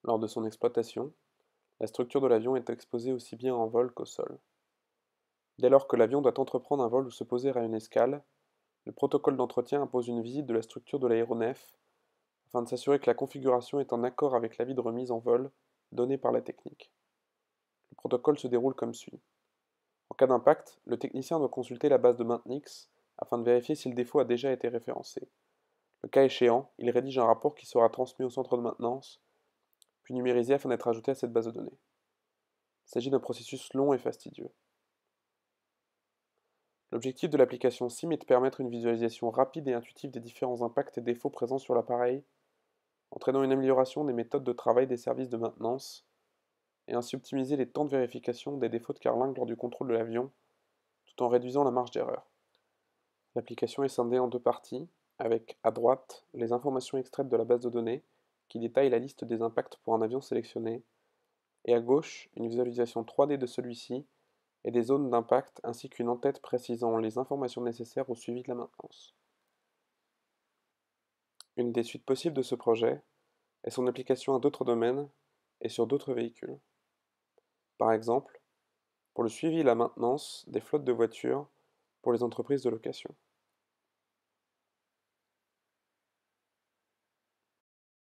Lors de son exploitation, la structure de l'avion est exposée aussi bien en vol qu'au sol. Dès lors que l'avion doit entreprendre un vol ou se poser à une escale, le protocole d'entretien impose une visite de la structure de l'aéronef afin de s'assurer que la configuration est en accord avec l'avis de remise en vol donné par la technique. Le protocole se déroule comme suit. En cas d'impact, le technicien doit consulter la base de maintenix afin de vérifier si le défaut a déjà été référencé. Le cas échéant, il rédige un rapport qui sera transmis au centre de maintenance, puis numérisé afin d'être ajouté à cette base de données. Il s'agit d'un processus long et fastidieux. L'objectif de l'application SIM est de permettre une visualisation rapide et intuitive des différents impacts et défauts présents sur l'appareil, entraînant une amélioration des méthodes de travail des services de maintenance, et ainsi optimiser les temps de vérification des défauts de carlingue lors du contrôle de l'avion, tout en réduisant la marge d'erreur. L'application est scindée en deux parties, avec à droite les informations extraites de la base de données, qui détaillent la liste des impacts pour un avion sélectionné, et à gauche une visualisation 3D de celui-ci et des zones d'impact ainsi qu'une en-tête précisant les informations nécessaires au suivi de la maintenance. Une des suites possibles de ce projet est son application à d'autres domaines et sur d'autres véhicules. Par exemple, pour le suivi et la maintenance des flottes de voitures pour les entreprises de location.